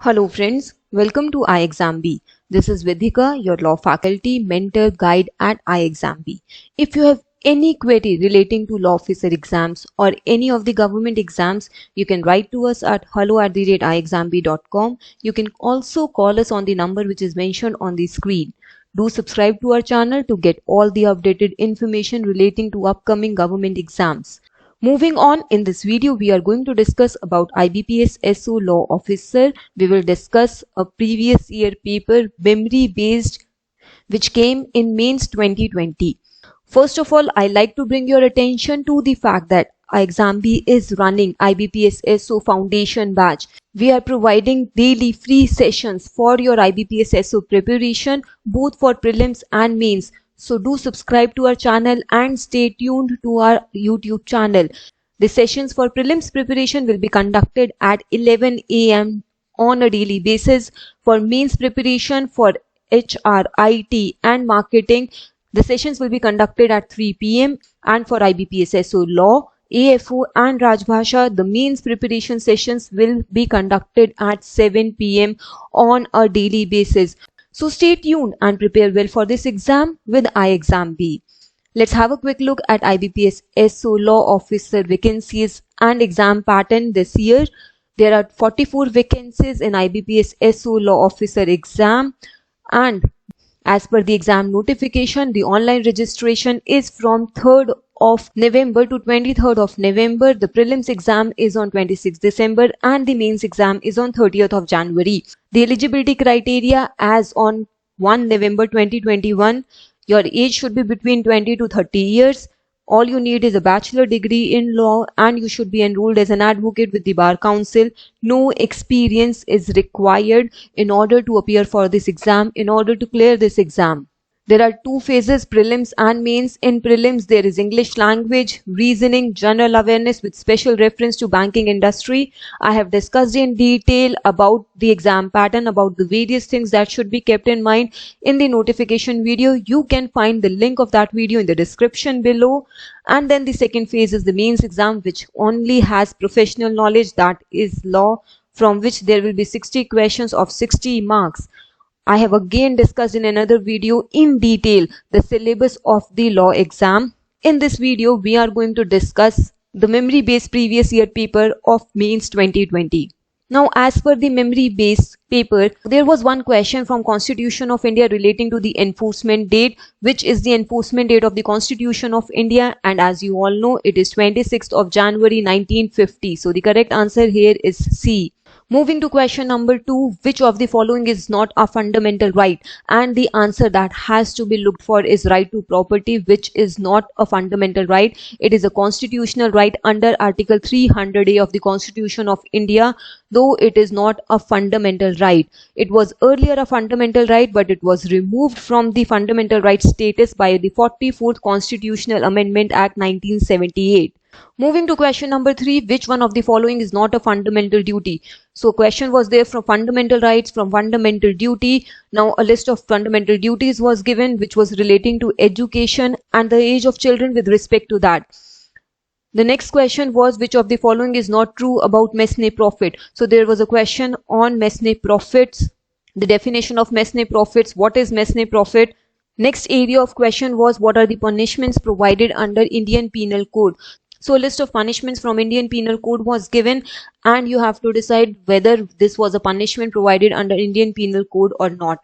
Hello friends, welcome to iExamB. This is Vidhika, your law faculty, mentor, guide at iExamB. If you have any query relating to law officer exams or any of the government exams, you can write to us at hello@iexamb.com. You can also call us on the number which is mentioned on the screen. Do subscribe to our channel to get all the updated information relating to upcoming government exams. Moving on, in this video we are going to discuss about IBPS SO Law Officer. We will discuss a previous year paper memory based which came in mains 2020. First of all, I like to bring your attention to the fact that iExamB is running IBPS SO Foundation batch. We are providing daily free sessions for your IBPS SO preparation both for prelims and mains. So do subscribe to our channel and stay tuned to our YouTube channel. The sessions for prelims preparation will be conducted at 11 a.m. on a daily basis. For mains preparation for HR, IT and marketing, the sessions will be conducted at 3 p.m. and for IBPS SO Law, AFO and Rajbhasha, the mains preparation sessions will be conducted at 7 p.m. on a daily basis. So stay tuned and prepare well for this exam with iExamB. Let's have a quick look at IBPS SO Law Officer vacancies and exam pattern this year. There are 44 vacancies in IBPS SO Law Officer exam, and as per the exam notification, the online registration is from 3rd of November to 23rd of November. The prelims exam is on 26th December and the mains exam is on 30th of January. The eligibility criteria as on 1 November 2021, your age should be between 20 to 30 years. All you need is a bachelor degree in law and you should be enrolled as an advocate with the Bar Council. No experience is required in order to appear for this exam, in order to clear this exam. There are two phases, prelims and mains. In prelims, there is English language, reasoning, general awareness with special reference to banking industry. I have discussed in detail about the exam pattern, about the various things that should be kept in mind in the notification video. You can find the link of that video in the description below. And then the second phase is the mains exam, which only has professional knowledge, that is law, from which there will be 60 questions of 60 marks. I have again discussed in another video in detail the syllabus of the law exam. In this video, we are going to discuss the memory based previous year paper of mains 2020. Now, as per the memory based paper, there was one question from Constitution of India relating to the enforcement date, which is the enforcement date of the Constitution of India, and as you all know, it is 26th of January 1950. So the correct answer here is C. Moving to question number 2, which of the following is not a fundamental right? And the answer that has to be looked for is right to property, which is not a fundamental right. It is a constitutional right under Article 300A of the Constitution of India, though it is not a fundamental right. It was earlier a fundamental right, but it was removed from the fundamental right status by the 44th Constitutional Amendment Act 1978. Moving to question number 3, which one of the following is not a fundamental duty? So question was there from fundamental rights, from fundamental duty. Now a list of fundamental duties was given, which was relating to education and the age of children with respect to that. The next question was, which of the following is not true about mesne profit? So there was a question on mesne profits, the definition of mesne profits, what is mesne profit? Next area of question was, what are the punishments provided under Indian Penal Code? So a list of punishments from Indian Penal Code was given and you have to decide whether this was a punishment provided under Indian Penal Code or not.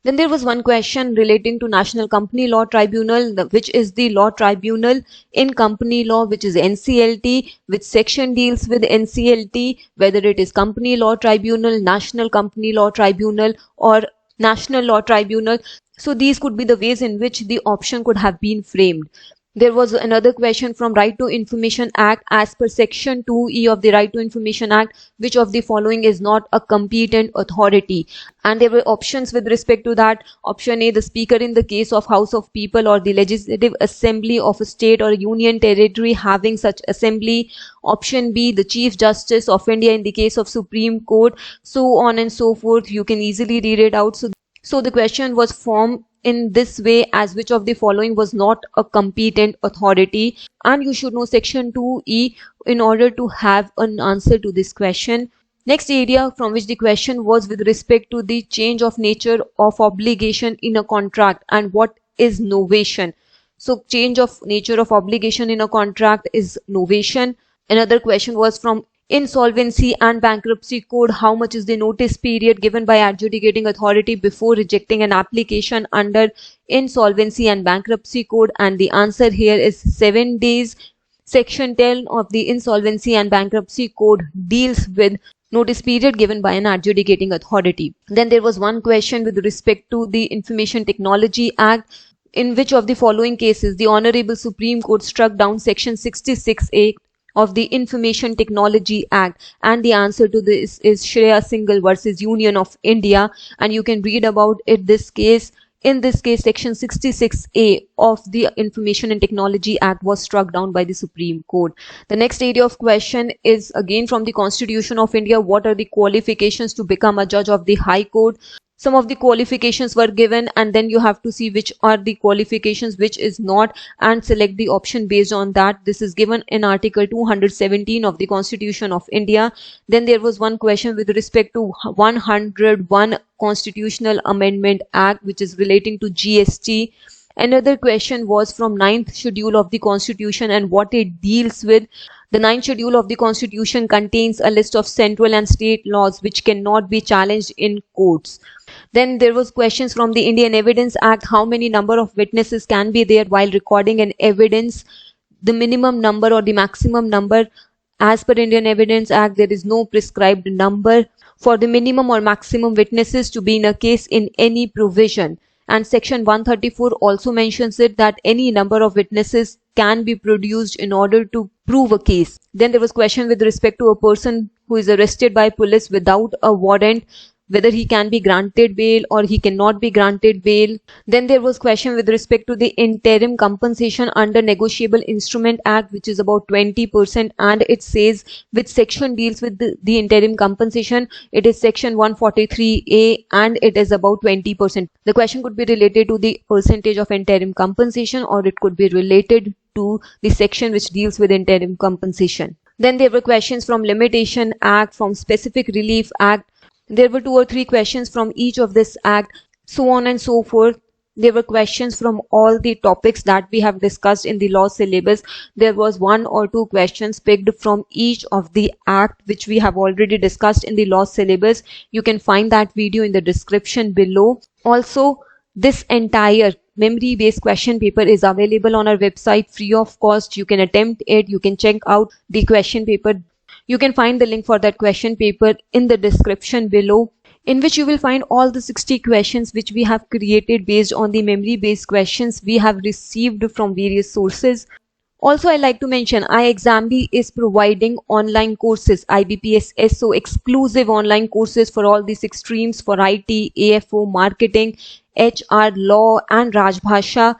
Then there was one question relating to National Company Law Tribunal, which is the law tribunal in company law, which is NCLT, which section deals with NCLT, whether it is Company Law Tribunal, National Company Law Tribunal or National Law Tribunal. So these could be the ways in which the option could have been framed. There was another question from Right to Information Act. As per section 2E of the Right to Information Act, which of the following is not a competent authority? And there were options with respect to that. Option A, the Speaker in the case of House of People or the Legislative Assembly of a state or union territory having such assembly. Option B, the Chief Justice of India in the case of Supreme Court, so on and so forth. You can easily read it out. So the question was formed in this way, as which of the following was not a competent authority, and you should know section 2E in order to have an answer to this question. Next area from which the question was with respect to the change of nature of obligation in a contract and what is novation. So change of nature of obligation in a contract is novation. Another question was from insolvency and bankruptcy code. How much is the notice period given by adjudicating authority before rejecting an application under insolvency and bankruptcy code? And the answer here is 7 days. Section 10 of the Insolvency and Bankruptcy Code deals with notice period given by an adjudicating authority. Then there was one question with respect to the Information Technology Act. In which of the following cases the Honorable Supreme Court struck down Section 66A of the Information Technology Act? And the answer to this is Shreya Singhal versus Union of India, and you can read about it this case. In this case, Section 66A of the Information and Technology Act was struck down by the Supreme Court. The next area of question is again from the Constitution of India. What are the qualifications to become a judge of the High Court? Some of the qualifications were given, and then you have to see which are the qualifications, which is not, and select the option based on that. This is given in Article 217 of the Constitution of India. Then there was one question with respect to 101 Constitutional Amendment Act, which is relating to GST. Another question was from 9th schedule of the Constitution and what it deals with. The 9th schedule of the Constitution contains a list of central and state laws which cannot be challenged in courts. Then there was questions from the Indian Evidence Act. How many number of witnesses can be there while recording an evidence? The minimum number or the maximum number, as per Indian Evidence Act, there is no prescribed number for the minimum or maximum witnesses to be in a case in any provision. And Section 134 also mentions it that any number of witnesses can be produced in order to prove a case. Then there was question with respect to a person who is arrested by police without a warrant, whether he can be granted bail or he cannot be granted bail. Then there was question with respect to the interim compensation under Negotiable Instrument Act, which is about 20%, and it says which section deals with the interim compensation. It is section 143A and it is about 20%. The question could be related to the percentage of interim compensation, or it could be related to the section which deals with interim compensation. Then there were questions from Limitation Act, from Specific Relief Act. There were 2 or 3 questions from each of this act, so on and so forth. There were questions from all the topics that we have discussed in the law syllabus. There was 1 or 2 questions picked from each of the act which we have already discussed in the law syllabus. You can find that video in the description below. Also, this entire memory based question paper is available on our website free of cost. You can attempt it. You can check out the question paper. You can find the link for that question paper in the description below, in which you will find all the 60 questions which we have created based on the memory based questions we have received from various sources. Also, I like to mention iExamB is providing online courses, IBPS SO exclusive online courses for all the 6 streams for IT, AFO, marketing, HR, law and Rajbhasha,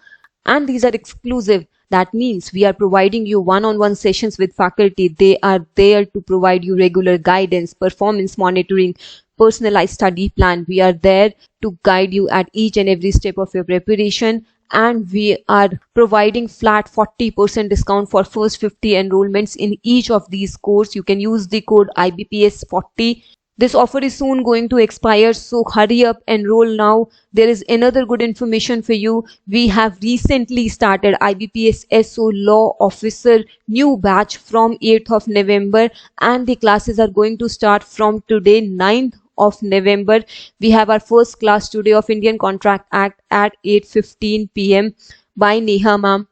and these are exclusive. That means we are providing you one-on-one sessions with faculty. They are there to provide you regular guidance, performance monitoring, personalized study plan. We are there to guide you at each and every step of your preparation. And we are providing flat 40% discount for first 50 enrollments in each of these courses. You can use the code IBPS40. This offer is soon going to expire, so hurry up, enroll now. There is another good information for you. We have recently started IBPS SO Law Officer new batch from 8th of November, and the classes are going to start from today, 9th of November. We have our first class today of Indian Contract Act at 8:15 p.m. by Neha ma'am.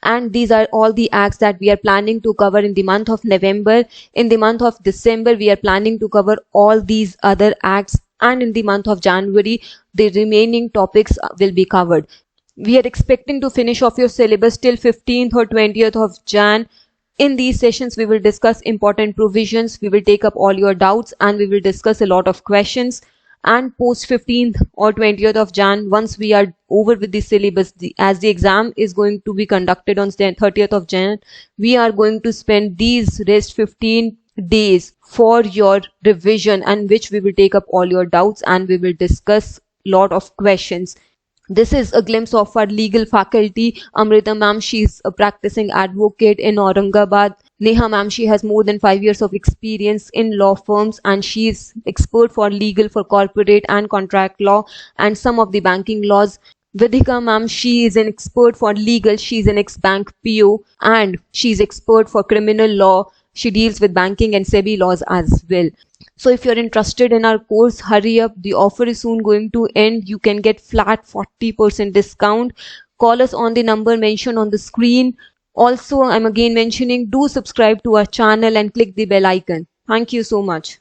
And these are all the acts that we are planning to cover in the month of November. In the month of December, we are planning to cover all these other acts, and in the month of January, the remaining topics will be covered. We are expecting to finish off your syllabus till 15th or 20th of Jan. In these sessions, we will discuss important provisions, we will take up all your doubts, and we will discuss a lot of questions. And post 15th or 20th of Jan, once we are over with the syllabus, as the exam is going to be conducted on 30th of Jan, we are going to spend these rest 15 days for your revision, and which we will take up all your doubts and we will discuss lot of questions. This is a glimpse of our legal faculty. Amrita ma'am, she's a practicing advocate in Aurangabad. Neha ma'am, she has more than 5 years of experience in law firms and she is expert for legal, for corporate and contract law and some of the banking laws. Vidhika ma'am, she is an expert for legal, she is an ex-bank PO and she is expert for criminal law. She deals with banking and SEBI laws as well. So if you're interested in our course, hurry up. The offer is soon going to end. You can get flat 40% discount. Call us on the number mentioned on the screen. Also, I'm again mentioning, do subscribe to our channel and click the bell icon. Thank you so much.